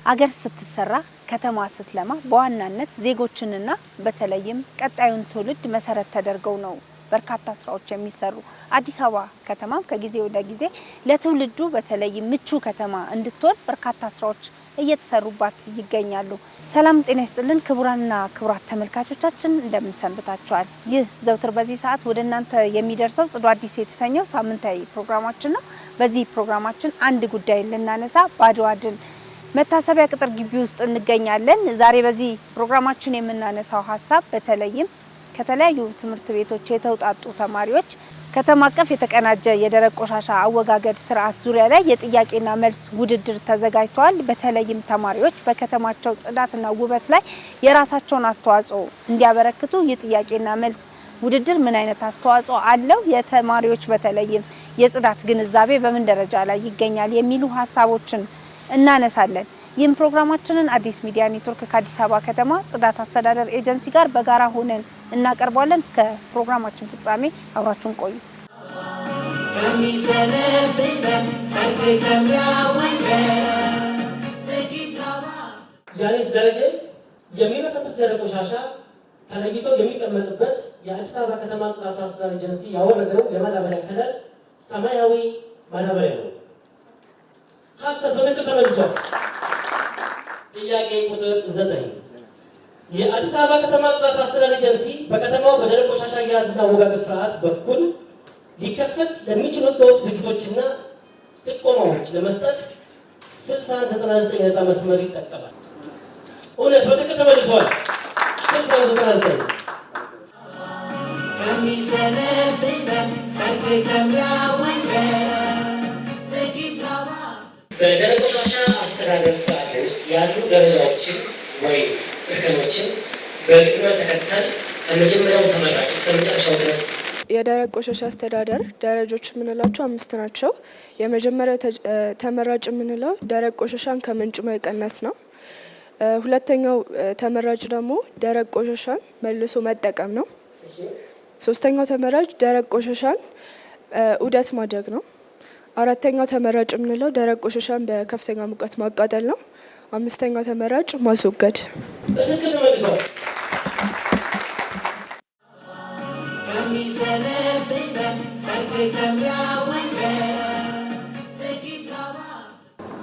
አገር ስትሰራ ከተማ ስትለማ በዋናነት ዜጎችንና በተለይም ቀጣዩን ትውልድ መሰረት ተደርገው ነው በርካታ ስራዎች የሚሰሩ። አዲስ አበባ ከተማ ከጊዜ ወደ ጊዜ ለትውልዱ በተለይም ምቹ ከተማ እንድትሆን በርካታ ስራዎች እየተሰሩባት ይገኛሉ። ሰላም ጤና ይስጥልን ክቡራንና ክቡራት ተመልካቾቻችን እንደምን ሰንብታችኋል? ይህ ዘውትር በዚህ ሰዓት ወደ እናንተ የሚደርሰው ጽዱ አዲስ የተሰኘው ሳምንታዊ ፕሮግራማችን ነው። በዚህ ፕሮግራማችን አንድ ጉዳይ ልናነሳ በአድዋ ድል መታሰቢያ ቅጥር ግቢ ውስጥ እንገኛለን። ዛሬ በዚህ ፕሮግራማችን የምናነሳው ሀሳብ በተለይም ከተለያዩ ትምህርት ቤቶች የተውጣጡ ተማሪዎች ከተማ አቀፍ የተቀናጀ የደረቅ ቆሻሻ አወጋገድ ስርዓት ዙሪያ ላይ የጥያቄና መልስ ውድድር ተዘጋጅቷል። በተለይም ተማሪዎች በከተማቸው ጽዳትና ውበት ላይ የራሳቸውን አስተዋጽኦ እንዲያበረክቱ የጥያቄና መልስ ውድድር ምን አይነት አስተዋጽኦ አለው፣ የተማሪዎች በተለይም የጽዳት ግንዛቤ በምን ደረጃ ላይ ይገኛል የሚሉ ሀሳቦችን እናነሳለን። ይህም ፕሮግራማችንን አዲስ ሚዲያ ኔትወርክ ከአዲስ አበባ ከተማ ጽዳት አስተዳደር ኤጀንሲ ጋር በጋራ ሆነን እናቀርባለን። እስከ ፕሮግራማችን ፍጻሜ አብራችሁን ቆዩ። ጃኔት ደረጀ የሚበሰብስ ደረቅ ቆሻሻ ተለይቶ የሚቀመጥበት የአዲስ አበባ ከተማ ጽዳት አስተዳደር ኤጀንሲ ያወረደው የማዳበሪያ ከለር ሰማያዊ ማዳበሪያ ነው። ሀሳብ በትክክል ተመልሷል። ጥያቄ ቁጥር 9 የአዲስ አበባ ከተማ ጽዳት አስተዳደር ኤጀንሲ በከተማው በደረቅ ቆሻሻ አያያዝና አወጋገድ ስርዓት በኩል ሊከሰት ለሚችሉ ህገወጥ ድርጊቶችና ጥቆማዎች ለመስጠት 6099 ነፃ መስመር ይጠቀማል። እውነት በትክክል ተመልሷል። 6099 በደረቅ ቆሻሻ አስተዳደር ስርዓት ውስጥ ያሉ ደረጃዎችን ወይም እርከኖችን በቅድመ ተከተል ከመጀመሪያው ተመራጭ እስከ መጨረሻው ድረስ የደረቅ ቆሻሻ አስተዳደር ደረጃዎች የምንላቸው 5 ናቸው። የመጀመሪያው ተመራጭ የምንለው ደረቅ ቆሻሻን ከምንጩ መቀነስ ነው። ሁለተኛው ተመራጭ ደግሞ ደረቅ ቆሻሻን መልሶ መጠቀም ነው። ሶስተኛው ተመራጭ ደረቅ ቆሻሻን ዑደት ማድረግ ነው። አራተኛው ተመራጭ የምንለው ደረቅ ቆሻሻን በከፍተኛ ሙቀት ማቃጠል ነው። አምስተኛው ተመራጭ ማስወገድ።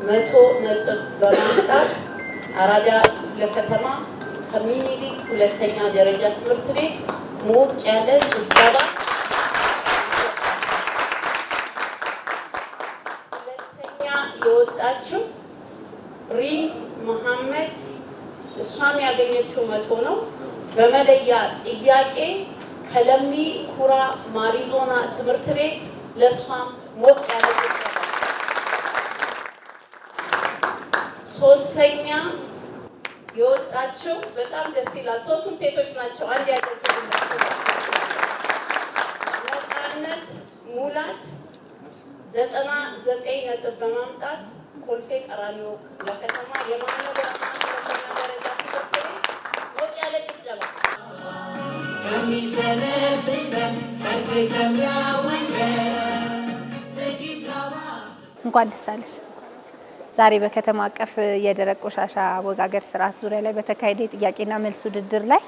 መቶ ነጥብ በማምጣት አራዳ ክፍለ ከተማ ከሚኒሊክ ሁለተኛ ደረጃ ትምህርት ቤት ሞቅ ያለ ጭብጨባ። ሁለተኛ የወጣችው ሪም መሐመድ እሷም ያገኘችው 100 ነው። በመለያ ጥያቄ ከለሚ ኩራ ማሪዞና ትምህርት ቤት ለሷም ሞቅ ያለ ጭብጨባ። ሶስተኛ የወጣችው በጣም ደስ ይላል። ሶስቱም ሴቶች ናቸው። አንድ ያደርጉላችሁ ነፃነት ሙላት 99 ነጥብ በማምጣት ኮልፌ ቀራኒዮ ክፍለ ከተማ የማነው ደረጃ ትምህርት ቤት ሞቅ ያለ ጭብጨባ። እንኳን ደስ አለሽ። ዛሬ በከተማ አቀፍ የደረቅ ቆሻሻ አወጋገድ ስርዓት ዙሪያ ላይ በተካሄደ የጥያቄና መልስ ውድድር ላይ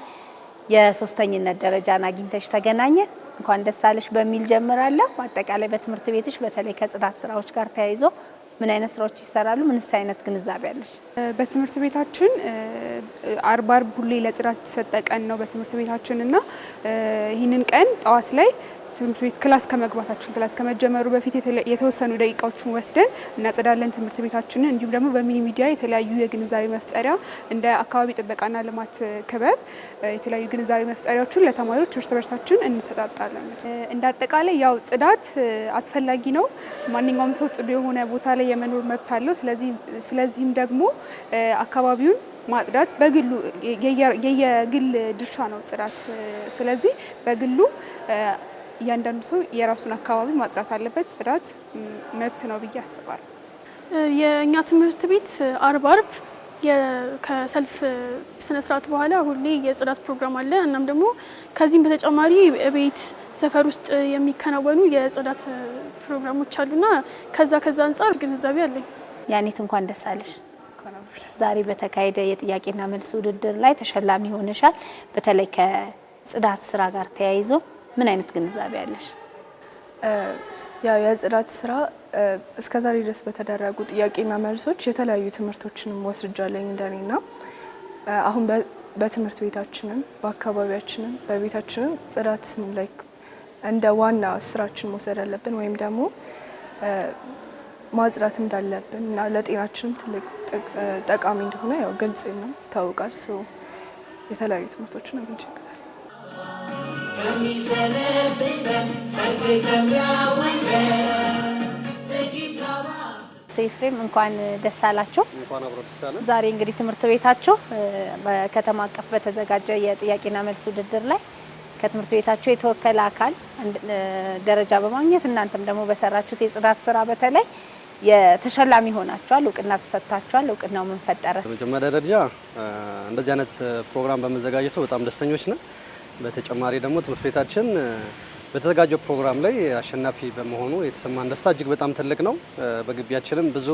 የሶስተኝነት ደረጃን አግኝተሽ ተገናኘ። እንኳን ደስ አለሽ በሚል ጀምራለሁ። አጠቃላይ በትምህርት ቤትሽ በተለይ ከጽዳት ስራዎች ጋር ተያይዞ ምን አይነት ስራዎች ይሰራሉ? ምንስ አይነት ግንዛቤ አለሽ? በትምህርት ቤታችን አርብ ሁሌ ለጽዳት የተሰጠ ቀን ነው በትምህርት ቤታችን እና ይህንን ቀን ጠዋት ላይ ትምህርት ቤት ክላስ ከመጀመሩ በፊት የተወሰኑ ደቂቃዎችን ወስደን እናጸዳለን ትምህርት ቤታችንን። እንዲሁም ደግሞ በሚኒ ሚዲያ የተለያዩ የግንዛቤ መፍጠሪያ እንደ አካባቢ ጥበቃና ልማት ክበብ የተለያዩ ግንዛቤ መፍጠሪያዎችን ለተማሪዎች እርስ በርሳችን እንሰጣጣለን። እንደ አጠቃላይ ያው ጽዳት አስፈላጊ ነው። ማንኛውም ሰው ጽዱ የሆነ ቦታ ላይ የመኖር መብት አለው። ስለዚህም ደግሞ አካባቢውን ማጽዳት በግሉ የየግል ድርሻ ነው ጽዳት። ስለዚህ በግሉ እያንዳንዱ ሰው የራሱን አካባቢ ማጽዳት አለበት። ጽዳት መብት ነው ብዬ አስባለሁ። የኛ ትምህርት ቤት አርብ ከሰልፍ ስነ ስርዓት በኋላ ሁሌ የጽዳት ፕሮግራም አለ። እናም ደግሞ ከዚህም በተጨማሪ ቤት ሰፈር ውስጥ የሚከናወኑ የጽዳት ፕሮግራሞች አሉና ከዛ አንፃር ግንዛቤ አለኝ። ያኔት እንኳን ደስ አለሽ። ዛሬ በተካሄደ የጥያቄና መልስ ውድድር ላይ ተሸላሚ ሆነሻል። በተለይ ከጽዳት ስራ ጋር ተያይዞ ምን አይነት ግንዛቤ አለሽ? ያው የጽዳት ስራ እስከዛሬ ድረስ በተደረጉ ጥያቄና መልሶች የተለያዩ ትምህርቶችንም ወስጃለሁ እንደኔና አሁን በትምህርት ቤታችንም በአካባቢያችንም በቤታችንም ጽዳት ላይ እንደ ዋና ስራችን መውሰድ አለብን ወይም ደግሞ ማጽዳት እንዳለብን እና ለጤናችንም ትልቅ ጠቃሚ እንደሆነ ያው ግልጽ ነው ታውቃል። የተለያዩ ትምህርቶችን አግኝቼበታል። ኤፍሬም እንኳን ደስ አላችሁ። ዛሬ እንግዲህ ትምህርት ቤታችሁ በከተማ አቀፍ በተዘጋጀ የጥያቄና መልስ ውድድር ላይ ከትምህርት ቤታችሁ የተወከለ አካል ደረጃ በማግኘት እናንተም ደግሞ በሰራችሁት የጽዳት ስራ በተለይ የተሸላሚ ሆናችኋል፣ እውቅና ተሰጥታችኋል። እውቅናው ምን ፈጠረ? በመጀመሪያ ደረጃ እንደዚህ አይነት ፕሮግራም በመዘጋጀቱ በጣም ደስተኞች ነን። በተጨማሪ ደግሞ ትምህርት ቤታችን በተዘጋጀው ፕሮግራም ላይ አሸናፊ በመሆኑ የተሰማን ደስታ እጅግ በጣም ትልቅ ነው። በግቢያችንም ብዙ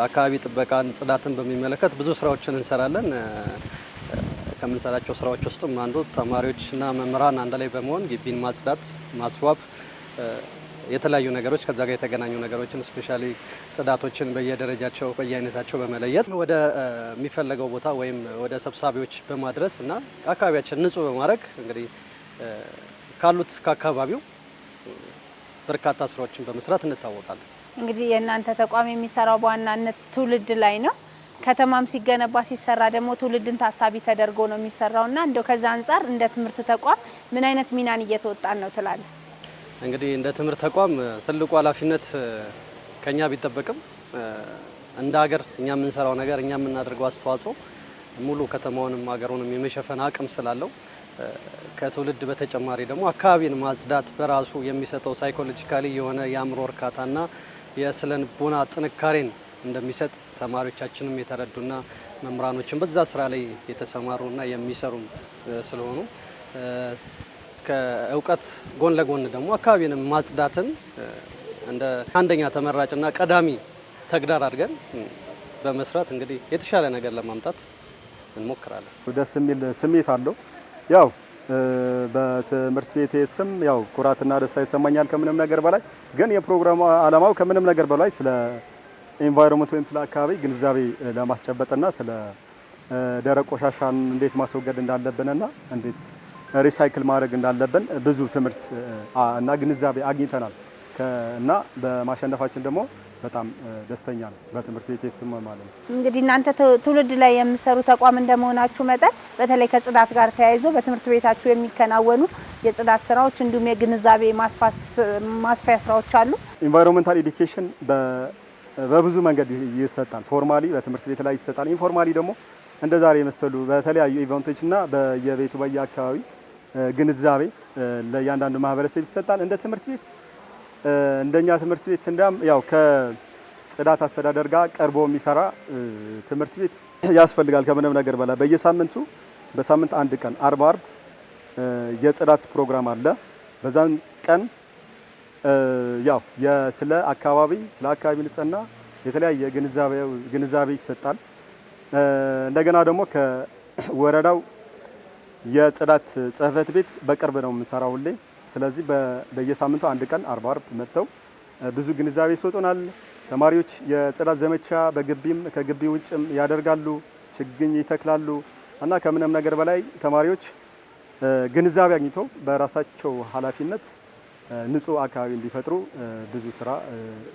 አካባቢ ጥበቃን፣ ጽዳትን በሚመለከት ብዙ ስራዎችን እንሰራለን። ከምንሰራቸው ስራዎች ውስጥም አንዱ ተማሪዎችና መምህራን አንድ ላይ በመሆን ግቢን ማጽዳት፣ ማስዋብ፣ የተለያዩ ነገሮች ከዛ ጋር የተገናኙ ነገሮችን ስፔሻሊ ጽዳቶችን በየደረጃቸው በየአይነታቸው በመለየት ወደ የሚፈለገው ቦታ ወይም ወደ ሰብሳቢዎች በማድረስ እና አካባቢያችን ንጹህ በማድረግ እንግዲህ ካሉት ከአካባቢው በርካታ ስራዎችን በመስራት እንታወቃለን። እንግዲህ የእናንተ ተቋም የሚሰራው በዋናነት ትውልድ ላይ ነው። ከተማም ሲገነባ ሲሰራ ደግሞ ትውልድን ታሳቢ ተደርጎ ነው የሚሰራውና እንደው ከዛ አንፃር እንደ ትምህርት ተቋም ምን አይነት ሚናን እየተወጣን ነው ትላለህ? እንግዲህ እንደ ትምህርት ተቋም ትልቁ ኃላፊነት ከኛ ቢጠበቅም እንደ ሀገር እኛ የምንሰራው ነገር እኛ የምናደርገው አስተዋጽኦ ሙሉ ከተማውንም ሀገሩንም የመሸፈን አቅም ስላለው ከትውልድ በተጨማሪ ደግሞ አካባቢን ማጽዳት በራሱ የሚሰጠው ሳይኮሎጂካሊ የሆነ የአእምሮ እርካታና የስነ ልቦና ጥንካሬን እንደሚሰጥ ተማሪዎቻችንም የተረዱና መምህራኖችን በዛ ስራ ላይ የተሰማሩና የሚሰሩ ስለሆኑ ከእውቀት ጎን ለጎን ደግሞ አካባቢንም ማጽዳትን እንደ አንደኛ ተመራጭና ቀዳሚ ተግዳር አድርገን በመስራት እንግዲህ የተሻለ ነገር ለማምጣት እንሞክራለን። ደስ የሚል ስሜት አለው። ያው በትምህርት ቤቴ ስም ያው ኩራትና ደስታ ይሰማኛል ከምንም ነገር በላይ ግን የፕሮግራሙ ዓላማው ከምንም ነገር በላይ ስለ ኤንቫይሮንመንት ወይም ስለ አካባቢ ግንዛቤ ለማስጨበጥና ስለ ደረቅ ቆሻሻን እንዴት ማስወገድ እንዳለብንና እንዴት ሪሳይክል ማድረግ እንዳለብን ብዙ ትምህርት እና ግንዛቤ አግኝተናል እና በማሸነፋችን ደግሞ በጣም ደስተኛ ነው። በትምህርት ቤቴ ስም ማለት ነው። እንግዲህ እናንተ ትውልድ ላይ የምሰሩ ተቋም እንደመሆናችሁ መጠን በተለይ ከጽዳት ጋር ተያይዞ በትምህርት ቤታችሁ የሚከናወኑ የጽዳት ስራዎች እንዲሁም የግንዛቤ ማስፋያ ስራዎች አሉ። ኢንቫይሮንመንታል ኤዱኬሽን በብዙ መንገድ ይሰጣል። ፎርማሊ በትምህርት ቤት ላይ ይሰጣል። ኢንፎርማሊ ደግሞ እንደ ዛሬ የመሰሉ በተለያዩ ኢቨንቶችና በየቤቱ በየአካባቢ ግንዛቤ ለእያንዳንዱ ማህበረሰብ ይሰጣል። እንደ ትምህርት ቤት እንደኛ ትምህርት ቤት እንዳም ያው ከጽዳት አስተዳደር ጋር ቀርቦ የሚሰራ ትምህርት ቤት ያስፈልጋል። ከምንም ነገር በላይ በሳምንት አንድ ቀን አርብ የጽዳት ፕሮግራም አለ። በዛን ቀን ያው ስለ አካባቢ ንጽህና የተለያየ ግንዛቤ ይሰጣል። እንደገና ደግሞ ከወረዳው የጽዳት ጽህፈት ቤት በቅርብ ነው የምንሰራው ሁሌ። ስለዚህ በየሳምንቱ አንድ ቀን አርብ መጥተው ብዙ ግንዛቤ ይሰጡናል። ተማሪዎች የጽዳት ዘመቻ በግቢም ከግቢ ውጭም ያደርጋሉ፣ ችግኝ ይተክላሉ እና ከምንም ነገር በላይ ተማሪዎች ግንዛቤ አግኝተው በራሳቸው ኃላፊነት ንጹህ አካባቢ እንዲፈጥሩ ብዙ ስራ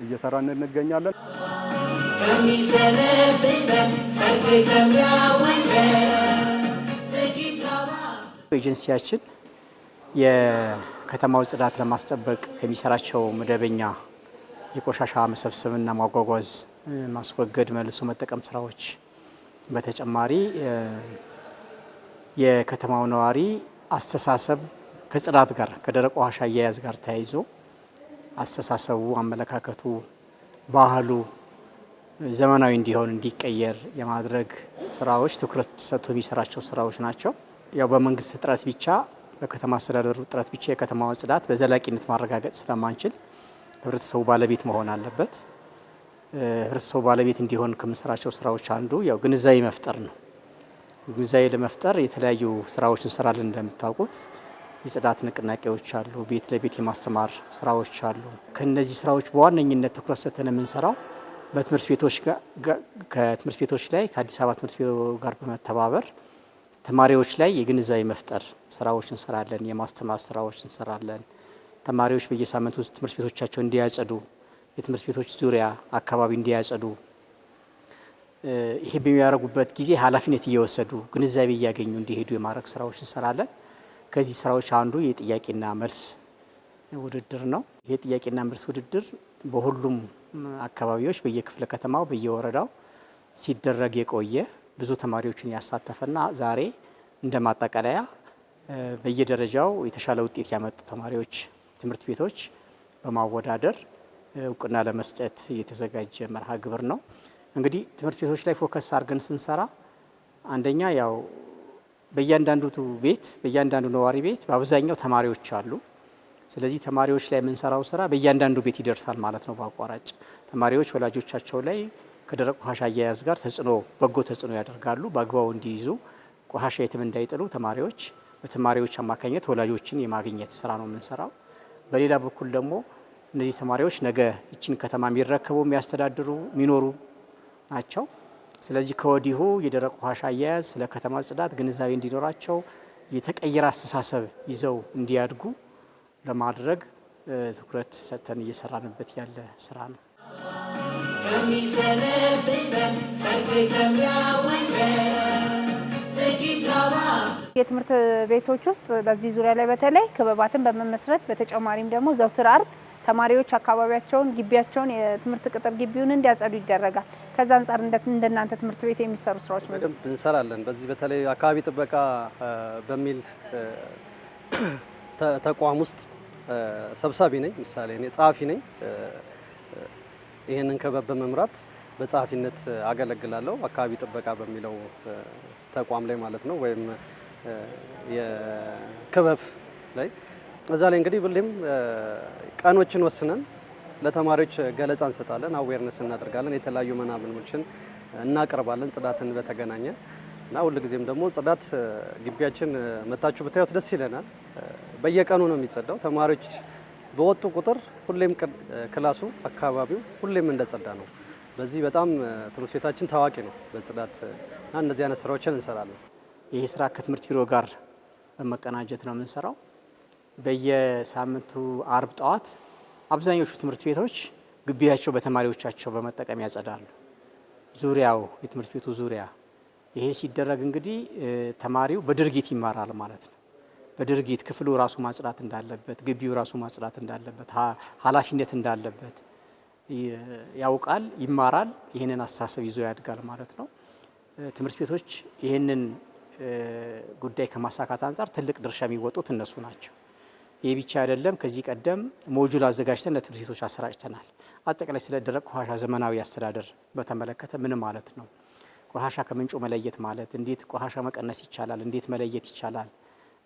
እየሰራን እንገኛለን። ኤጀንሲያችን የከተማው ጽዳት ለማስጠበቅ ከሚሰራቸው መደበኛ የቆሻሻ መሰብሰብና ማጓጓዝ፣ ማስወገድ፣ መልሶ መጠቀም ስራዎች በተጨማሪ የከተማው ነዋሪ አስተሳሰብ ከጽዳት ጋር ከደረቅ ቆሻሻ አያያዝ ጋር ተያይዞ አስተሳሰቡ፣ አመለካከቱ፣ ባህሉ ዘመናዊ እንዲሆን እንዲቀየር የማድረግ ስራዎች ትኩረት ሰጥቶ የሚሰራቸው ስራዎች ናቸው። ያው በመንግስት ጥረት ብቻ በከተማ አስተዳደሩ ጥረት ብቻ የከተማውን ጽዳት በዘላቂነት ማረጋገጥ ስለማንችል ህብረተሰቡ ባለቤት መሆን አለበት። ህብረተሰቡ ባለቤት እንዲሆን ከምንሰራቸው ስራዎች አንዱ ያው ግንዛቤ መፍጠር ነው። ግንዛቤ ለመፍጠር የተለያዩ ስራዎች እንሰራለን። እንደምታውቁት የጽዳት ንቅናቄዎች አሉ፣ ቤት ለቤት የማስተማር ስራዎች አሉ። ከነዚህ ስራዎች በዋነኝነት ትኩረት ሰጥተን የምንሰራው በትምህርት ቤቶች ከትምህርት ቤቶች ላይ ከአዲስ አበባ ትምህርት ቤት ጋር በመተባበር ተማሪዎች ላይ የግንዛቤ መፍጠር ስራዎች እንሰራለን፣ የማስተማር ስራዎች እንሰራለን። ተማሪዎች በየሳምንቱ ትምህርት ቤቶቻቸው እንዲያጸዱ፣ የትምህርት ቤቶች ዙሪያ አካባቢ እንዲያጸዱ፣ ይሄ በሚያደርጉበት ጊዜ ኃላፊነት እየወሰዱ ግንዛቤ እያገኙ እንዲሄዱ የማድረግ ስራዎች እንሰራለን። ከዚህ ስራዎች አንዱ የጥያቄና መልስ ውድድር ነው። ይሄ ጥያቄና መልስ ውድድር በሁሉም አካባቢዎች በየክፍለ ከተማው በየወረዳው ሲደረግ የቆየ ብዙ ተማሪዎችን ያሳተፈና ዛሬ እንደ ማጠቃለያ በየደረጃው የተሻለ ውጤት ያመጡ ተማሪዎች ትምህርት ቤቶች በማወዳደር እውቅና ለመስጠት የተዘጋጀ መርሃ ግብር ነው። እንግዲህ ትምህርት ቤቶች ላይ ፎከስ አድርገን ስንሰራ አንደኛ ያው በእያንዳንዱ ቤት በእያንዳንዱ ነዋሪ ቤት በአብዛኛው ተማሪዎች አሉ። ስለዚህ ተማሪዎች ላይ የምንሰራው ስራ በእያንዳንዱ ቤት ይደርሳል ማለት ነው። በአቋራጭ ተማሪዎች ወላጆቻቸው ላይ ከደረቅ ቆሻሻ አያያዝ ጋር በጎ ተጽዕኖ ያደርጋሉ። በአግባቡ እንዲይዙ ቆሻሻ የትም እንዳይጥሉ በተማሪዎች አማካኝነት ወላጆችን የማግኘት ስራ ነው የምንሰራው። በሌላ በኩል ደግሞ እነዚህ ተማሪዎች ነገ ይችን ከተማ የሚረከቡ የሚያስተዳድሩ የሚኖሩ ናቸው። ስለዚህ ከወዲሁ የደረቅ ቆሻሻ አያያዝ ስለ ከተማ ጽዳት ግንዛቤ እንዲኖራቸው የተቀየረ አስተሳሰብ ይዘው እንዲያድጉ ለማድረግ ትኩረት ሰጥተን እየሰራንበት ያለ ስራ ነው። የትምህርት ቤቶች ውስጥ በዚህ ዙሪያ ላይ በተለይ ክበባትን በመመስረት በተጨማሪም ደግሞ ዘውትር አርብ ተማሪዎች አካባቢያቸውን፣ ግቢያቸውን፣ የትምህርት ቅጥር ግቢውን እንዲያጸዱ ይደረጋል። ከዛ አንጻር እንደናንተ ትምህርት ቤት የሚሰሩ ስራዎች በደንብ እንሰራለን። በዚህ በተለይ አካባቢ ጥበቃ በሚል ተቋም ውስጥ ሰብሳቢ ነኝ። ምሳሌ እኔ ጸሐፊ ነኝ። ይህንን ክበብ በመምራት በጸሐፊነት አገለግላለሁ። አካባቢ ጥበቃ በሚለው ተቋም ላይ ማለት ነው፣ ወይም የክበብ ላይ እዛ ላይ እንግዲህ ሁሌም ቀኖችን ወስነን ለተማሪዎች ገለጻ እንሰጣለን፣ አዌርነስ እናደርጋለን፣ የተለያዩ መናምኖችን እናቀርባለን ጽዳትን በተገናኘ እና ሁልጊዜም ደግሞ ጽዳት ግቢያችን መታችሁ ብታዩት ደስ ይለናል። በየቀኑ ነው የሚጸዳው። ተማሪዎች በወጡ ቁጥር ሁሌም ክላሱ አካባቢው ሁሌም እንደጸዳ ነው። በዚህ በጣም ትምህርት ቤታችን ታዋቂ ነው በጽዳት እና እነዚህ አይነት ስራዎችን እንሰራለን። ይህ ስራ ከትምህርት ቢሮ ጋር በመቀናጀት ነው የምንሰራው። በየሳምንቱ አርብ ጠዋት አብዛኞቹ ትምህርት ቤቶች ግቢያቸው በተማሪዎቻቸው በመጠቀም ያጸዳሉ። ዙሪያው የትምህርት ቤቱ ዙሪያ ይሄ ሲደረግ እንግዲህ ተማሪው በድርጊት ይማራል ማለት ነው። በድርጊት ክፍሉ ራሱ ማጽዳት እንዳለበት፣ ግቢው ራሱ ማጽዳት እንዳለበት፣ ኃላፊነት እንዳለበት ያውቃል፣ ይማራል። ይህንን አስተሳሰብ ይዞ ያድጋል ማለት ነው። ትምህርት ቤቶች ይህንን ጉዳይ ከማሳካት አንጻር ትልቅ ድርሻ የሚወጡት እነሱ ናቸው። ይህ ብቻ አይደለም። ከዚህ ቀደም ሞጁል አዘጋጅተን ለትምህርት ቤቶች አሰራጭተናል። አጠቃላይ ስለ ደረቅ ቆሻሻ ዘመናዊ አስተዳደር በተመለከተ ምን ማለት ነው፣ ቆሻሻ ከምንጩ መለየት ማለት እንዴት ቆሻሻ መቀነስ ይቻላል፣ እንዴት መለየት ይቻላል፣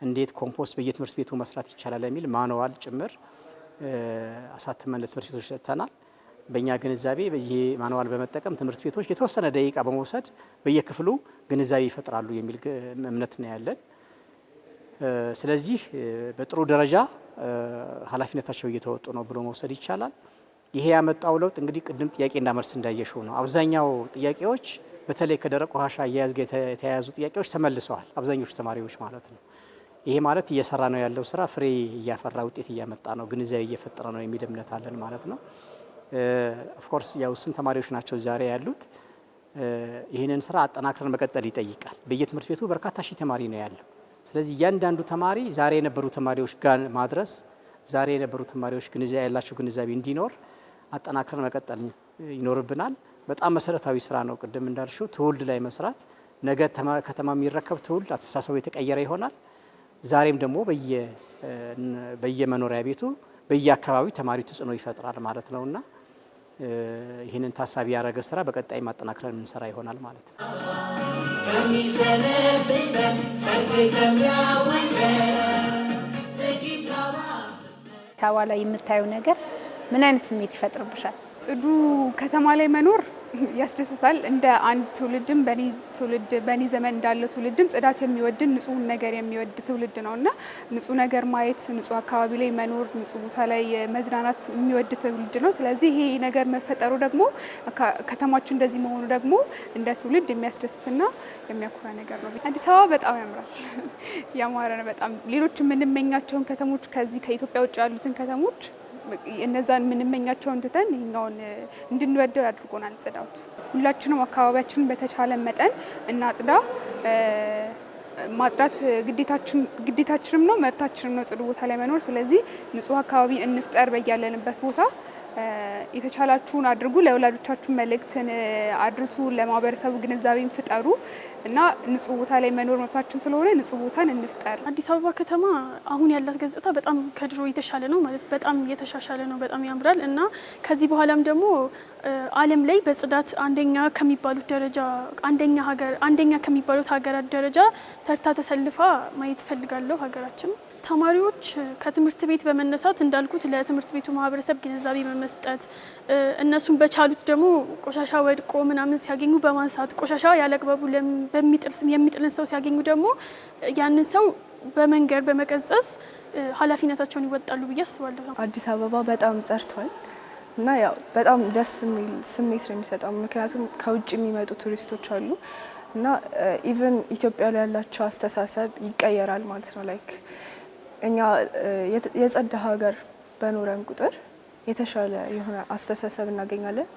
እንዴት ኮምፖስት በየትምህርት ቤቱ መስራት ይቻላል የሚል ማንዋል ጭምር አሳትመን ለትምህርት ቤቶች ሰጥተናል። በእኛ ግንዛቤ በዚህ ማንዋል በመጠቀም ትምህርት ቤቶች የተወሰነ ደቂቃ በመውሰድ በየክፍሉ ግንዛቤ ይፈጥራሉ የሚል እምነት ነው ያለን። ስለዚህ በጥሩ ደረጃ ኃላፊነታቸው እየተወጡ ነው ብሎ መውሰድ ይቻላል። ይሄ ያመጣው ለውጥ እንግዲህ ቅድም ጥያቄና መልስ እንዳየሽው ነው። አብዛኛው ጥያቄዎች በተለይ ከደረቅ ቆሻሻ አያያዝ ጋር የተያያዙ ጥያቄዎች ተመልሰዋል፣ አብዛኞቹ ተማሪዎች ማለት ነው። ይሄ ማለት እየሰራ ነው ያለው ስራ ፍሬ እያፈራ ውጤት እያመጣ ነው፣ ግንዛቤ እየፈጠረ ነው የሚል እምነት አለን ማለት ነው። ኦፍኮርስ ያው እሱን ተማሪዎች ናቸው ዛሬ ያሉት። ይህንን ስራ አጠናክረን መቀጠል ይጠይቃል። በየትምህርት ቤቱ በርካታ ሺህ ተማሪ ነው ያለው። ስለዚህ እያንዳንዱ ተማሪ ዛሬ የነበሩ ተማሪዎች ጋር ማድረስ፣ ዛሬ የነበሩ ተማሪዎች ግንዛቤ ያላቸው ግንዛቤ እንዲኖር አጠናክረን መቀጠል ይኖርብናል። በጣም መሰረታዊ ስራ ነው። ቅድም እንዳልሽው ትውልድ ላይ መስራት፣ ነገ ከተማ የሚረከብ ትውልድ አስተሳሰቡ የተቀየረ ይሆናል። ዛሬም ደግሞ በየመኖሪያ ቤቱ በየአካባቢው ተማሪ ተጽዕኖ ይፈጥራል ማለት ነውና ይህንን ታሳቢ ያደረገ ስራ በቀጣይ ማጠናከር የምንሰራ ይሆናል ማለት ነው። ታዋ ላይ የምታየው ነገር ምን አይነት ስሜት ይፈጥርብሻል? ጽዱ ከተማ ላይ መኖር ያስደስታል። እንደ አንድ ትውልድም በኔ ዘመን እንዳለ ትውልድም ጽዳት የሚወድን ንጹህ ነገር የሚወድ ትውልድ ነውና ንጹህ ነገር ማየት፣ ንጹህ አካባቢ ላይ መኖር፣ ንጹህ ቦታ ላይ መዝናናት የሚወድ ትውልድ ነው። ስለዚህ ይሄ ነገር መፈጠሩ ደግሞ ከተማችን እንደዚህ መሆኑ ደግሞ እንደ ትውልድ የሚያስደስትና የሚያኮራ ነገር ነው። አዲስ አበባ በጣም ያምራል፣ ያማረ ነው በጣም። ሌሎች የምንመኛቸውን ከተሞች ከዚህ ከኢትዮጵያ ውጭ ያሉትን ከተሞች እነዛን የምንመኛቸውን ትተን ይሄኛውን እንድንወደው ያድርጎናል ጽዳቱ። ሁላችንም አካባቢያችንን በተቻለ መጠን እናጽዳ። ማጽዳት ግዴታችንም ነው መብታችንም ነው ጽዱ ቦታ ላይ መኖር። ስለዚህ ንጹህ አካባቢ እንፍጠር በያለንበት ቦታ። የተቻላችሁን አድርጉ። ለወላጆቻችሁ መልእክትን አድርሱ። ለማህበረሰቡ ግንዛቤን ፍጠሩ እና ንጹህ ቦታ ላይ መኖር መብታችን ስለሆነ ንጹህ ቦታን እንፍጠር። አዲስ አበባ ከተማ አሁን ያላት ገጽታ በጣም ከድሮ የተሻለ ነው ማለት በጣም የተሻሻለ ነው። በጣም ያምራል እና ከዚህ በኋላም ደግሞ ዓለም ላይ በጽዳት አንደኛ ከሚባሉት ሀገራት ደረጃ ተርታ ተሰልፋ ማየት ፈልጋለሁ ሀገራችን። ተማሪዎች ከትምህርት ቤት በመነሳት እንዳልኩት ለትምህርት ቤቱ ማህበረሰብ ግንዛቤ በመስጠት እነሱን በቻሉት ደግሞ ቆሻሻ ወድቆ ምናምን ሲያገኙ በማንሳት ቆሻሻ ያለግባቡ የሚጥልን ሰው ሲያገኙ ደግሞ ያንን ሰው በመንገር በመቀጸስ ኃላፊነታቸውን ይወጣሉ ብዬ አስባለሁ። አዲስ አበባ በጣም ጸድቷል እና ያው በጣም ደስ የሚል ስሜት ነው የሚሰጠው። ምክንያቱም ከውጭ የሚመጡ ቱሪስቶች አሉ እና ኢቨን ኢትዮጵያ ላይ ያላቸው አስተሳሰብ ይቀየራል ማለት ነው። ላይክ እኛ የጸዳ ሀገር በኖረን ቁጥር የተሻለ የሆነ አስተሳሰብ እናገኛለን።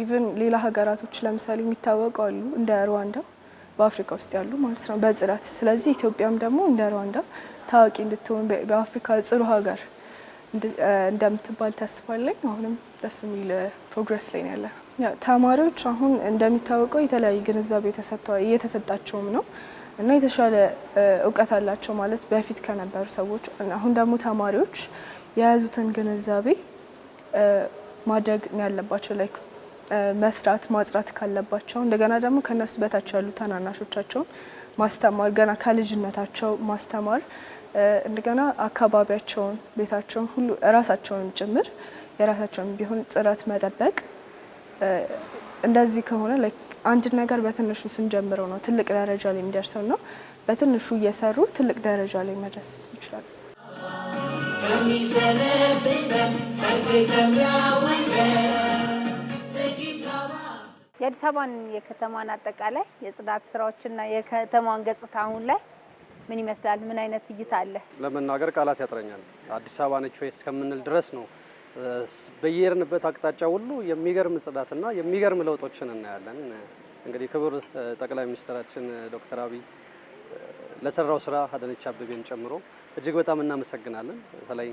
ኢቨን ሌላ ሀገራቶች ለምሳሌ የሚታወቁ አሉ እንደ ሩዋንዳ በአፍሪካ ውስጥ ያሉ ማለት ነው በጽዳት። ስለዚህ ኢትዮጵያም ደግሞ እንደ ሩዋንዳ ታዋቂ እንድትሆን በአፍሪካ ጽዱ ሀገር እንደምትባል ተስፋ አለኝ። አሁንም ደስ የሚል ፕሮግረስ ላይ ነው ያለ። ተማሪዎች አሁን እንደሚታወቀው የተለያዩ ግንዛቤ እየተሰጣቸውም ነው እና የተሻለ እውቀት አላቸው ማለት በፊት ከነበሩ ሰዎች። አሁን ደግሞ ተማሪዎች የያዙትን ግንዛቤ ማድረግ ያለባቸው ላይክ መስራት ማጽራት ካለባቸው እንደገና ደግሞ ከነሱ በታች ያሉ ታናናሾቻቸውን ማስተማር ገና ከልጅነታቸው ማስተማር እንደገና አካባቢያቸውን ቤታቸውን ሁሉ ራሳቸውን ጭምር የራሳቸውን ቢሆን ጽዳት መጠበቅ። እንደዚህ ከሆነ ላይክ አንድ ነገር በትንሹ ስንጀምረው ነው ትልቅ ደረጃ ላይ የሚደርሰው ነው። በትንሹ እየሰሩ ትልቅ ደረጃ ላይ መድረስ ይችላል። የአዲስ አበባን የከተማን አጠቃላይ የጽዳት ስራዎችና የከተማዋን ገጽታ አሁን ላይ ምን ይመስላል? ምን አይነት እይታ አለ? ለመናገር ቃላት ያጥረኛል። አዲስ አበባ ነች ወይ እስከምንል ድረስ ነው። በየርንበት አቅጣጫ ሁሉ የሚገርም ጽዳትና የሚገርም ለውጦችን እናያለን። እንግዲህ ክቡር ጠቅላይ ሚኒስትራችን ዶክተር አብይ ለሰራው ስራ አዳነች አቤቤን ጨምሮ እጅግ በጣም እናመሰግናለን። በተለይ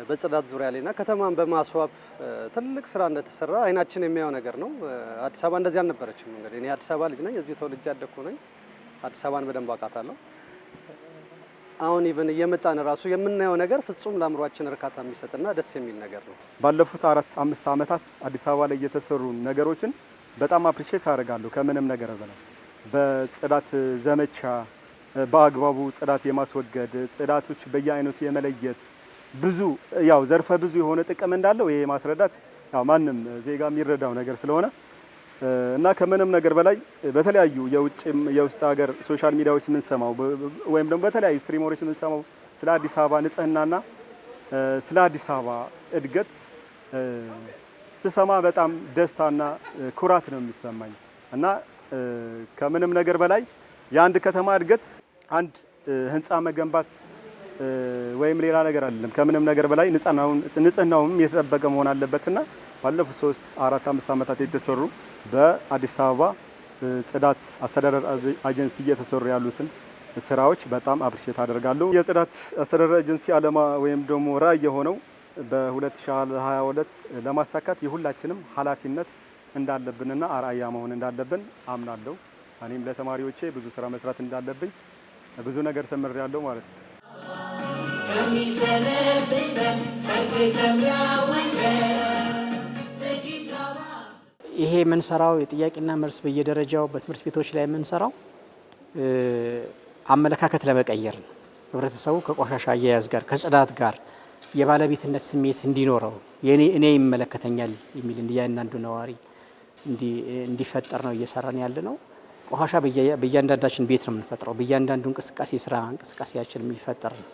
በጽዳት ዙሪያ ላይና ከተማን በማስዋብ ትልቅ ስራ እንደተሰራ አይናችን የሚያየው ነገር ነው። አዲስ አበባ እንደዚህ አልነበረችም። እንግዲህ እኔ አዲስ አበባ ልጅ ነኝ፣ እዚሁ ተወልጄ ያደግኩ ነኝ። አዲስ አበባን በደንብ አውቃታለሁ። አሁን ኢቭን እየመጣን ራሱ የምናየው ነገር ፍጹም ለአእምሯችን እርካታ የሚሰጥና ደስ የሚል ነገር ነው። ባለፉት 4-5 ዓመታት አዲስ አበባ ላይ የተሰሩ ነገሮችን በጣም አፕሪሼት አደርጋለሁ። ከምንም ነገር በላይ በጽዳት ዘመቻ በአግባቡ ጽዳት የማስወገድ ጽዳቶች በየአይነቱ የመለየት ብዙ ያው ዘርፈ ብዙ የሆነ ጥቅም እንዳለው ይሄ ማስረዳት ያው ማንም ዜጋ የሚረዳው ነገር ስለሆነ እና ከምንም ነገር በላይ በተለያዩ የውጭም የውስጥ ሀገር ሶሻል ሚዲያዎች የምንሰማው ወይም ደግሞ በተለያዩ ስትሪመሮች የምንሰማው ስለ አዲስ አበባ ንጽህናና ስለ አዲስ አበባ እድገት ስሰማ በጣም ደስታና ኩራት ነው የሚሰማኝ እና ከምንም ነገር በላይ የአንድ ከተማ እድገት አንድ ህንፃ መገንባት ወይም ሌላ ነገር አይደለም። ከምንም ነገር በላይ ንጽህናውም የተጠበቀ መሆን አለበትና ባለፉት 3-4-5 ዓመታት የተሰሩ በአዲስ አበባ ጽዳት አስተዳደር ኤጀንሲ እየተሰሩ ያሉትን ስራዎች በጣም አፕሪሼት አደርጋለሁ። የጽዳት አስተዳደር ኤጀንሲ ዓላማ ወይም ደግሞ ራዕይ የሆነው በ2022 ለማሳካት የሁላችንም ኃላፊነት እንዳለብንና አርአያ መሆን እንዳለብን አምናለሁ። እኔም ለተማሪዎቼ ብዙ ስራ መስራት እንዳለብኝ ብዙ ነገር ተምሬያለሁ ማለት ነው። ይሄ የምንሰራው የጥያቄና መልስ በየደረጃው በትምህርት ቤቶች ላይ የምንሰራው አመለካከት ለመቀየር ነው። ህብረተሰቡ ከቆሻሻ አያያዝ ጋር ከጽዳት ጋር የባለቤትነት ስሜት እንዲኖረው እኔ ይመለከተኛል የሚል እያንዳንዱ ነዋሪ እንዲፈጠር ነው እየሰራን ያለ ነው። ቆሻሻ በእያንዳንዳችን ቤት ነው የምንፈጥረው። በእያንዳንዱ ስራ እንቅስቃሴያችን የሚፈጠር ነው።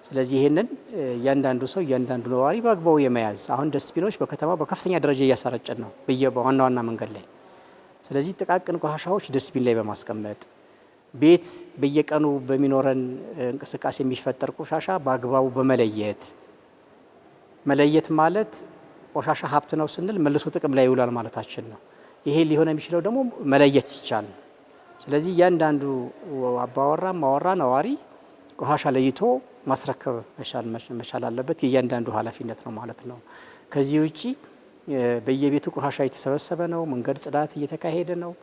ስለዚህ ይሄንን እያንዳንዱ ሰው እያንዳንዱ ነዋሪ በአግባቡ የመያዝ አሁን ደስትቢኖች በከተማው በከፍተኛ ደረጃ እያሰራጨን ነው በዋና ዋና መንገድ ላይ። ስለዚህ ጥቃቅን ቆሻሻዎች ደስትቢን ላይ በማስቀመጥ ቤት በየቀኑ በሚኖረን እንቅስቃሴ የሚፈጠር ቆሻሻ በአግባቡ መለየት ማለት ቆሻሻ ሀብት ነው ስንል መልሶ ጥቅም ላይ ይውላል ማለታችን ነው። ይሄ ሊሆን የሚችለው ደግሞ መለየት ሲቻል ነው። ስለዚህ እያንዳንዱ አባወራ ማወራ ነዋሪ ቆሻሻ ለይቶ ማስረከብ መቻል አለበት። የእያንዳንዱ ኃላፊነት ነው ማለት ነው። ከዚህ ውጪ በየቤቱ ቆሻሻ እየተሰበሰበ ነው። መንገድ ጽዳት እየተካሄደ ነው።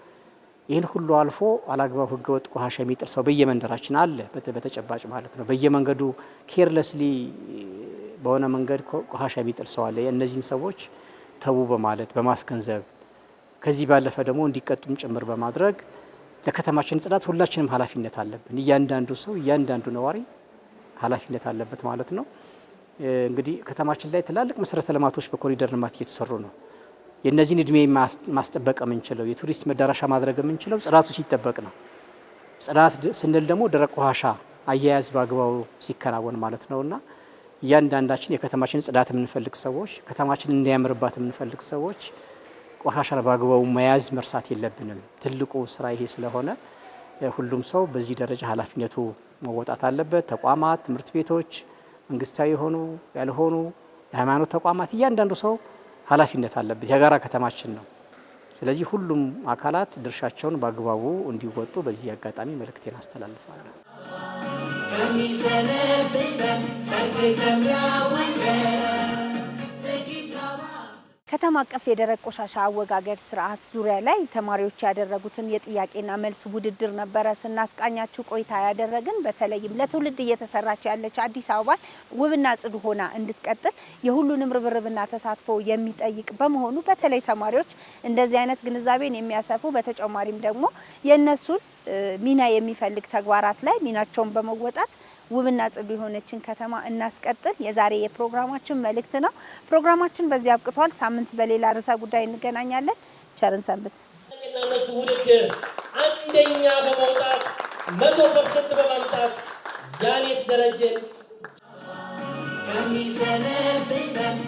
ይህን ሁሉ አልፎ አላግባብ ህገወጥ ቆሻሻ የሚጥል ሰው በየመንደራችን አለ፣ በተጨባጭ ማለት ነው። በየመንገዱ ኬርለስሊ በሆነ መንገድ ቆሻሻ የሚጥል ሰው አለ። እነዚህን ሰዎች ተዉ በማለት በማስገንዘብ ከዚህ ባለፈ ደግሞ እንዲቀጡም ጭምር በማድረግ ለከተማችን ጽዳት ሁላችንም ኃላፊነት አለብን። እያንዳንዱ ሰው እያንዳንዱ ነዋሪ ኃላፊነት አለበት ማለት ነው። እንግዲህ ከተማችን ላይ ትላልቅ መሰረተ ልማቶች በኮሪደር ልማት እየተሰሩ ነው። የነዚህን እድሜ ማስጠበቅ የምንችለው የቱሪስት መዳረሻ ማድረግ የምንችለው ጽዳቱ ሲጠበቅ ነው። ጽዳት ስንል ደግሞ ደረቅ ቆሻሻ አያያዝ በአግባቡ ሲከናወን ማለት ነውና እያንዳንዳችን የከተማችን ጽዳት የምንፈልግ ሰዎች፣ ከተማችን እንዲያምርባት የምንፈልግ ሰዎች ቆሻሻን በአግባቡ መያዝ መርሳት የለብንም። ትልቁ ስራ ይሄ ስለሆነ ሁሉም ሰው በዚህ ደረጃ ኃላፊነቱ መወጣት አለበት። ተቋማት፣ ትምህርት ቤቶች፣ መንግስታዊ የሆኑ ያልሆኑ የሃይማኖት ተቋማት እያንዳንዱ ሰው ኃላፊነት አለበት። የጋራ ከተማችን ነው። ስለዚህ ሁሉም አካላት ድርሻቸውን በአግባቡ እንዲወጡ በዚህ አጋጣሚ መልእክቴን አስተላልፋለሁ። ከተማ አቀፍ የደረቅ ቆሻሻ አወጋገድ ስርዓት ዙሪያ ላይ ተማሪዎች ያደረጉትን የጥያቄና መልስ ውድድር ነበረ ስናስቃኛችሁ ቆይታ ያደረግን። በተለይም ለትውልድ እየተሰራች ያለች አዲስ አበባ ውብና ጽዱ ሆና እንድትቀጥል የሁሉንም ርብርብና ተሳትፎ የሚጠይቅ በመሆኑ በተለይ ተማሪዎች እንደዚህ አይነት ግንዛቤን የሚያሰፉ በተጨማሪም ደግሞ የእነሱን ሚና የሚፈልግ ተግባራት ላይ ሚናቸውን በመወጣት ውብና ጽዱ የሆነችን ከተማ እናስቀጥል የዛሬ የፕሮግራማችን መልእክት ነው። ፕሮግራማችን በዚህ አብቅቷል። ሳምንት በሌላ ርዕሰ ጉዳይ እንገናኛለን። ቸርን ሰንብት። እነሱ ውድድር አንደኛ በመውጣት 100% በማምጣት ያኔት ደረጀን ከሚሰነብተን